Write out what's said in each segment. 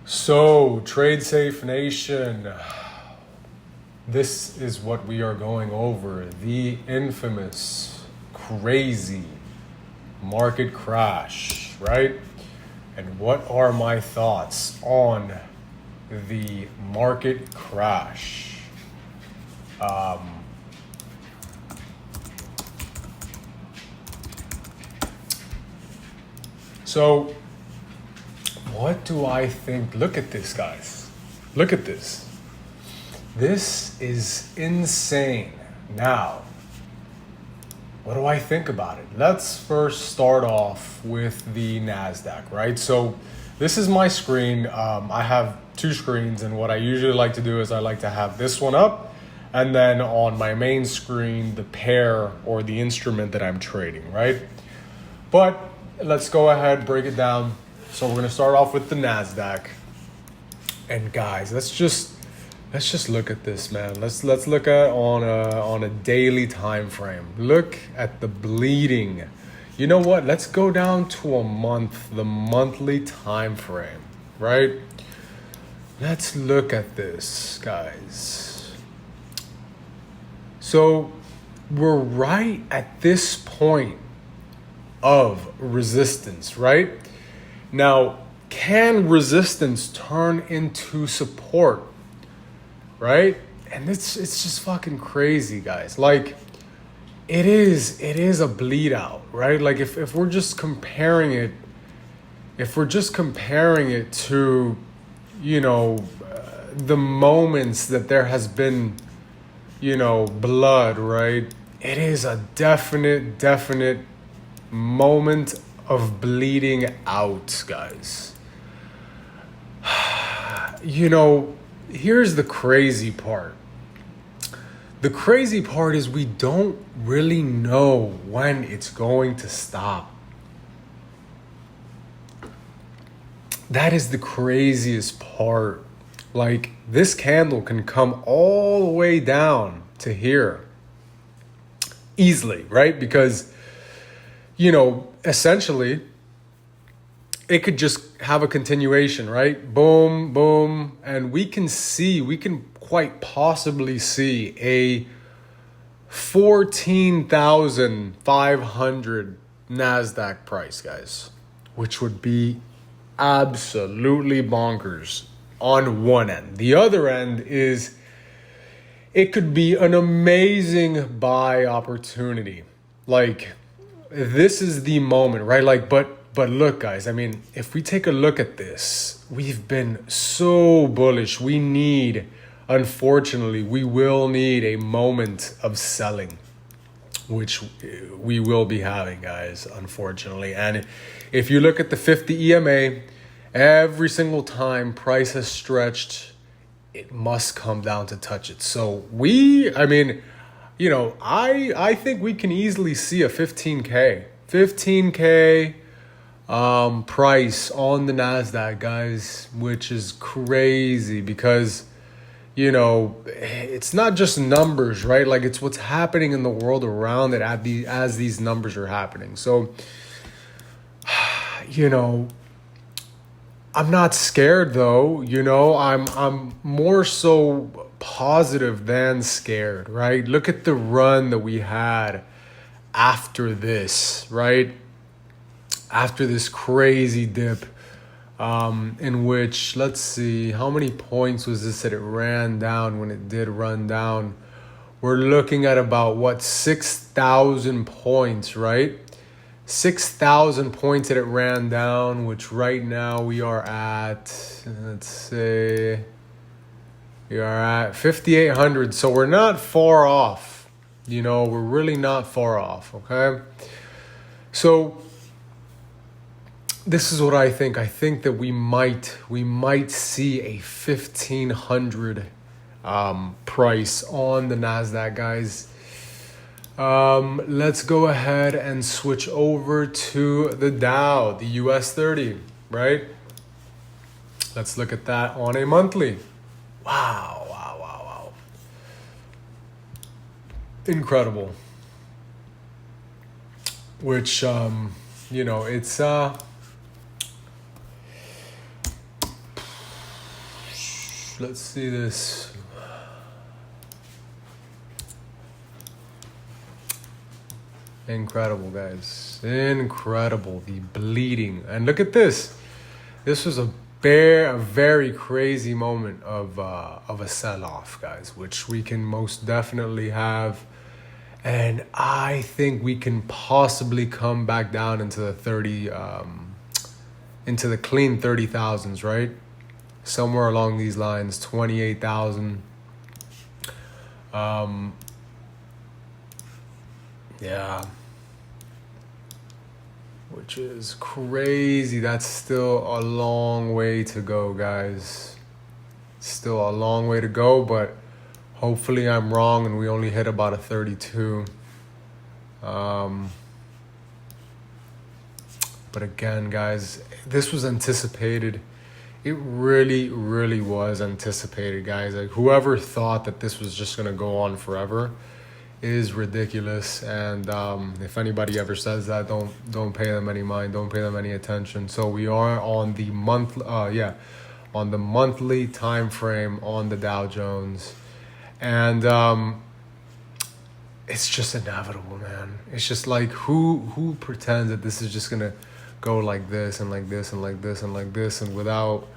So, Trade Safe Nation, this is what we are going over. The infamous, crazy market crash, right? And what are my thoughts on the market crash? So, what do I think? Look at this, guys. Look at this. This is insane. Now, what do I think about it? Let's first start off with the NASDAQ, right? So this is my screen. I have two screens, and what I usually like to do is I like to have this one up, and then on my main screen, the pair or the instrument that I'm trading, right? But let's go ahead, break it down. So we're gonna start off with the NASDAQ. And guys, let's just look at this, man. Let's look at on a daily time frame. Look at the bleeding. You know what? Let's go down to a month, the monthly time frame, right? Let's look at this, guys. So we're right at this point of resistance, right? Now, can resistance turn into support? Right? And it's just fucking crazy, guys. Like, it is a bleed out, right? Like if we're just comparing it, to, the moments that there has been, blood, right? It is a definite moment of bleeding out, guys. Here's the crazy part. The crazy part is we don't really know when it's going to stop. That is the craziest part. Like, this candle can come all the way down to here easily, right? Because, essentially, it could just have a continuation, right? Boom, boom. And we can quite possibly see a 14,500 NASDAQ price, guys, which would be absolutely bonkers on one end. The other end is it could be an amazing buy opportunity. Like, this is the moment, right? Like, but look, guys, I mean, if we take a look at this, we've been so bullish. Unfortunately, we will need a moment of selling, which we will be having, guys, unfortunately. And if you look at the 50 EMA, every single time price has stretched, it must come down to touch it. So I think we can easily see a 15K price on the NASDAQ, guys, which is crazy because, it's not just numbers, right? Like, it's what's happening in the world around it as these numbers are happening. So, I'm not scared though, I'm more so positive than scared, right? Look at the run that we had after this, right? After this crazy dip, in which, let's see, how many points was this that it ran down when it did run down? We're looking at about, 6,000 points, right? 6,000 points that it ran down, which right now we are at, let's say, we are at 5,800. So we're not far off, we're really not far off, okay? So this is what I think. I think that we might see a 1,500 price on the NASDAQ, guys. Let's go ahead and switch over to the Dow, the US 30, right? Let's look at that on a monthly. Wow. Incredible. Which, it's, Let's see this. Incredible, guys. Incredible. The bleeding. And look at this. This was a very crazy moment of a sell-off, guys, which we can most definitely have. And I think we can possibly come back down into the into the clean 30,000s, right? Somewhere along these lines, 28,000. Yeah. Which is crazy. That's still a long way to go, guys. Still a long way to go, but hopefully I'm wrong and we only hit about a 32. But again, guys, this was anticipated. It really was anticipated, guys. Like, whoever thought that this was just going to go on forever is ridiculous. And if anybody ever says that, don't pay them any mind, don't pay them any attention. So we are on the on the monthly time frame on the Dow Jones. And it's just inevitable, man. It's just like, who pretends that this is just gonna go like this and like this and like this and like this and without,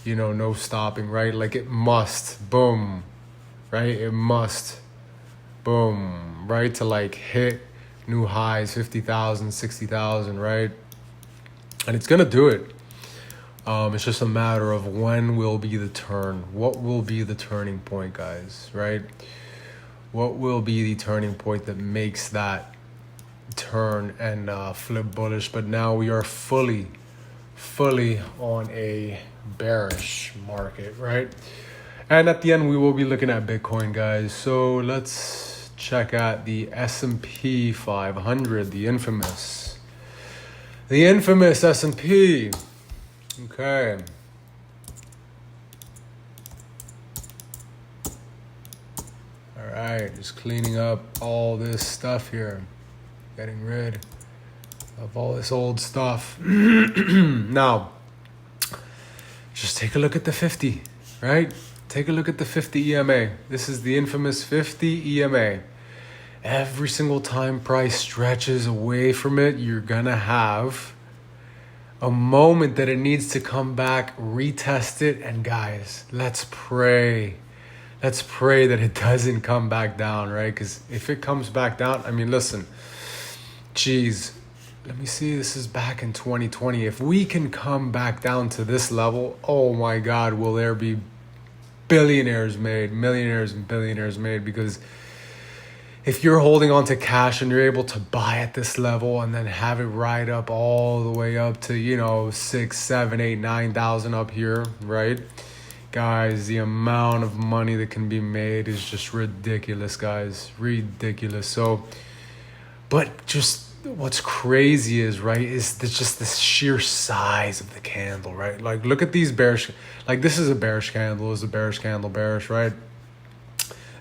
no stopping, right? Like, it must, boom, right? It must, boom, right? To like hit new highs, 50,000, 60,000, right? And it's gonna do it. It's just a matter of when will be the turn. What will be the turning point, guys, right? What will be the turning point that makes that turn and flip bullish? But now we are fully on a bearish market, right? And at the end, we will be looking at Bitcoin, guys. So let's check out the S&P 500, the infamous S&P. Okay. All right, just cleaning up all this stuff here. Getting rid of all this old stuff. Now, just take a look at the 50, right? Take a look at the 50 EMA. This is the infamous 50 EMA. Every single time price stretches away from it, you're gonna have a moment that it needs to come back, retest it, and guys, let's pray. Let's pray that it doesn't come back down, right? Because if it comes back down, I mean, listen, geez, let me see, this is back in 2020. If we can come back down to this level, oh my God, will there be billionaires made, millionaires and billionaires made? Because if you're holding on to cash and you're able to buy at this level and then have it ride up all the way up to, 6, 7, 8, 9,000 up here, right? Guys, the amount of money that can be made is just ridiculous, guys. Ridiculous. So, but just what's crazy is, right, is just the sheer size of the candle, right? Like, look at these bearish, like, this is a bearish candle, is a bearish candle, bearish, right?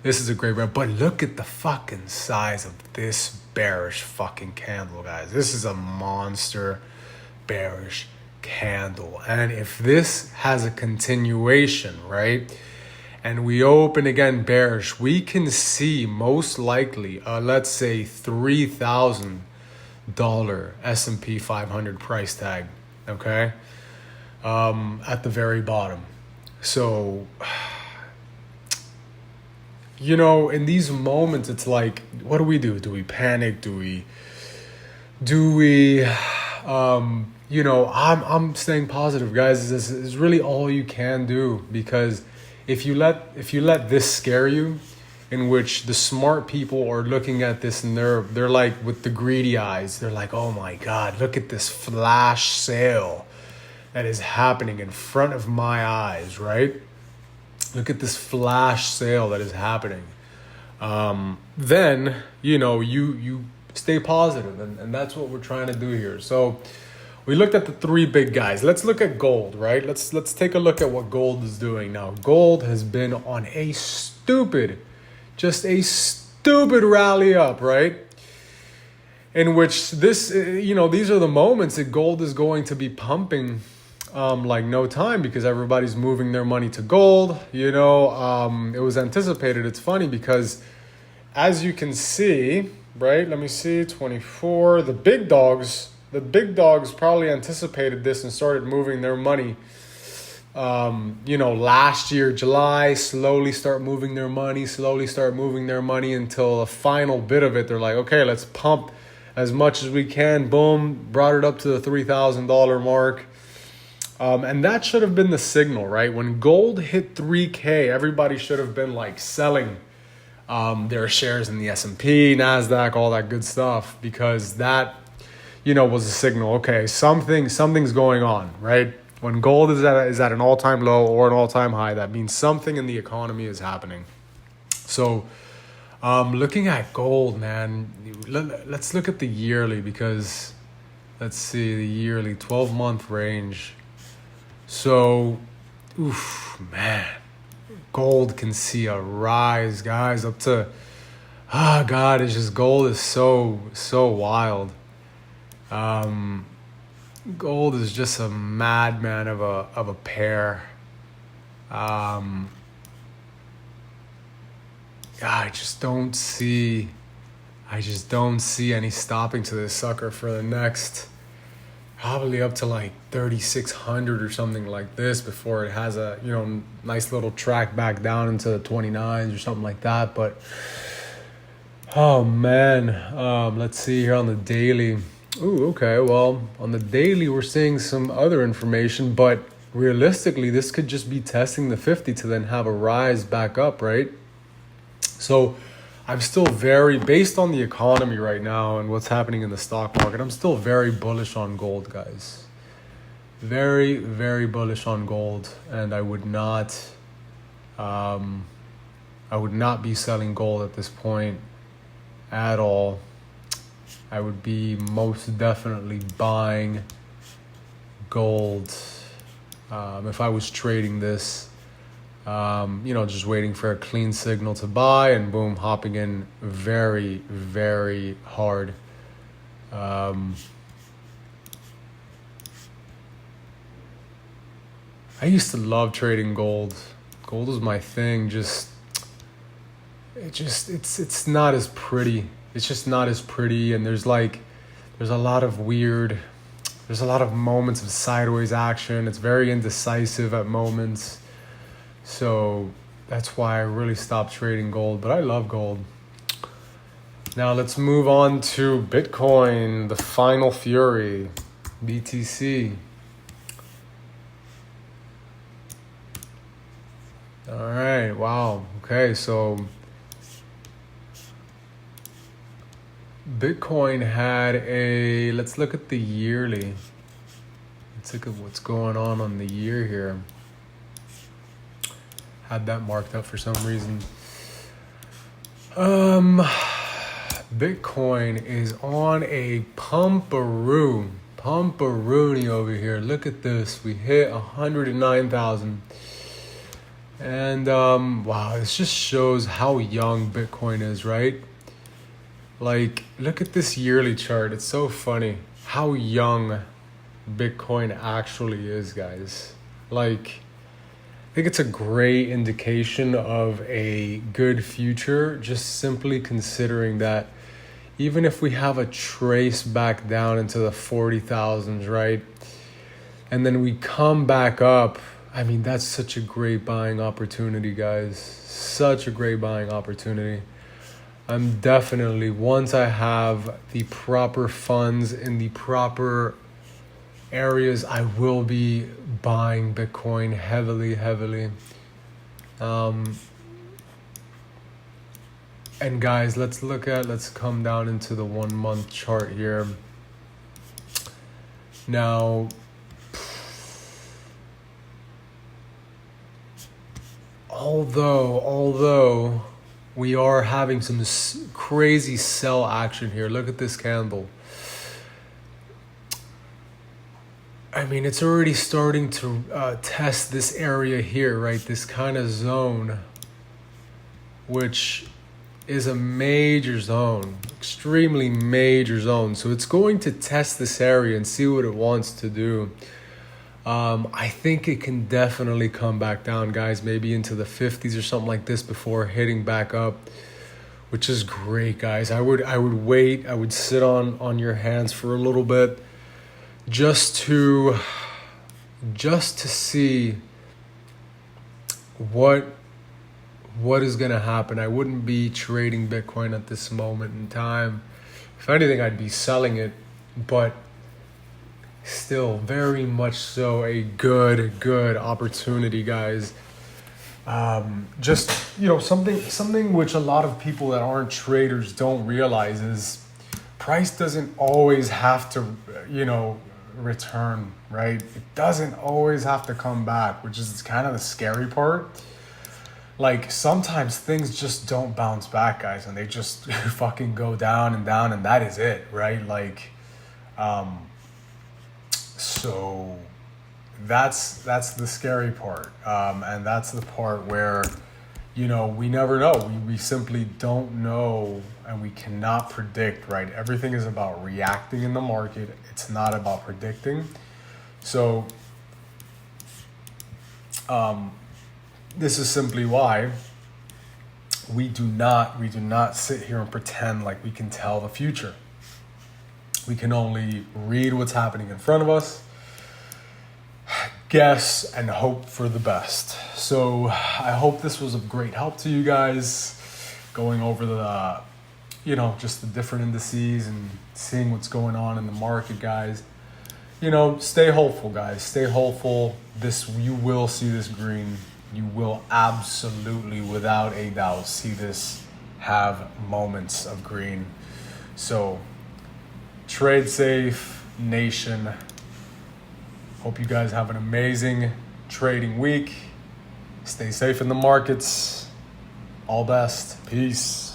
This is a great bear, but look at the fucking size of this bearish fucking candle, guys. This is a monster bearish candle. And if this has a continuation, right, and we open again bearish, we can see most likely, let's say $3,000 S&P 500 price tag, okay, at the very bottom. So, in these moments, it's like, what do we do? Do we panic? I'm staying positive, guys. This is really all you can do, because if you let this scare you, in which the smart people are looking at this and they're like, with the greedy eyes, they're like, oh my God, look at this flash sale that is happening in front of my eyes, right? Look at this flash sale that is happening. Then, you stay positive, and that's what we're trying to do here. So we looked at the three big guys. Let's look at gold, right? Let's take a look at what gold is doing now. Gold has been on a stupid rally up, right? In which these are the moments that gold is going to be pumping like no time, because everybody's moving their money to gold. You know, it was anticipated. It's funny because, as you can see, right? Let me see, 24. The big dogs probably anticipated this and started moving their money. Last year, July, slowly start moving their money until the final bit of it. They're like, okay, let's pump as much as we can. Boom, brought it up to the $3,000 mark. And that should have been the signal, right? When gold hit 3K, everybody should have been like selling their shares in the S&P, NASDAQ, all that good stuff, because that, was a signal. Okay, something's going on, right? When gold is at an all-time low or an all-time high, that means something in the economy is happening. So, looking at gold, man, let's look at the yearly, because let's see, the yearly 12-month range. So, man, gold can see a rise, guys, up to, God, it's just, gold is so wild. Gold is just a madman of a pair. I just don't see any stopping to this sucker for the next, probably up to like 3,600 or something like this before it has a nice little track back down into the 29s or something like that. But oh man, let's see here on the daily. Ooh, okay, well, on the daily we're seeing some other information, but realistically this could just be testing the 50 to then have a rise back up, right? So I'm still based on the economy right now and what's happening in the stock market, I'm still very bullish on gold, guys. Very, very bullish on gold. And I would not be selling gold at this point at all. I would be most definitely buying gold if I was trading this. Just waiting for a clean signal to buy and boom, hopping in very, very hard. I used to love trading gold. Gold was my thing. It's not as pretty. It's just not as pretty, and there's a lot of moments of sideways action. It's very indecisive at moments. So that's why I really stopped trading gold, but I love gold. Now let's move on to Bitcoin, the final fury, BTC. All right, wow. Okay, so Bitcoin had let's look at the yearly. Let's look at what's going on the year here. Had that marked up for some reason. Bitcoin is on a pumperoonie over here. Look at this. We hit 109,000. And wow, this just shows how young Bitcoin is, right? Like, look at this yearly chart. It's so funny how young Bitcoin actually is, guys. Like, I think it's a great indication of a good future, just simply considering that even if we have a trace back down into the 40,000s, right? And then we come back up, I mean, that's such a great buying opportunity, guys. Such a great buying opportunity. I'm definitely, once I have the proper funds in the proper areas, I will be buying Bitcoin heavily. And guys, let's come down into the 1 month chart here. Now, although we are having some crazy sell action here. Look at this candle. I mean, it's already starting to test this area here, right? This kind of zone, which is a major zone, extremely major zone. So it's going to test this area and see what it wants to do. I think it can definitely come back down, guys, maybe into the 50s or something like this before hitting back up, which is great, guys. I would wait. I would sit on your hands for a little bit just to see what is going to happen. I wouldn't be trading Bitcoin at this moment in time. If anything, I'd be selling it, but still very much so a good opportunity, guys. Just, something which a lot of people that aren't traders don't realize is price doesn't always have to, return, right? It doesn't always have to come back, which is kind of the scary part. Like, sometimes things just don't bounce back, guys, and they just fucking go down, and that is it, right? Like, so that's the scary part, and that's the part where, we never know. We simply don't know, and we cannot predict, right? Everything is about reacting in the market. It's not about predicting. So, this is simply why we do not sit here and pretend like we can tell the future. We can only read what's happening in front of us, guess, and hope for the best. So I hope this was of great help to you guys, going over the, just the different indices and seeing what's going on in the market, guys. Stay hopeful, guys. Stay hopeful. You will see this green. You will absolutely, without a doubt, see this have moments of green. So trade safe, nation. Hope you guys have an amazing trading week. Stay safe in the markets. All best. Peace.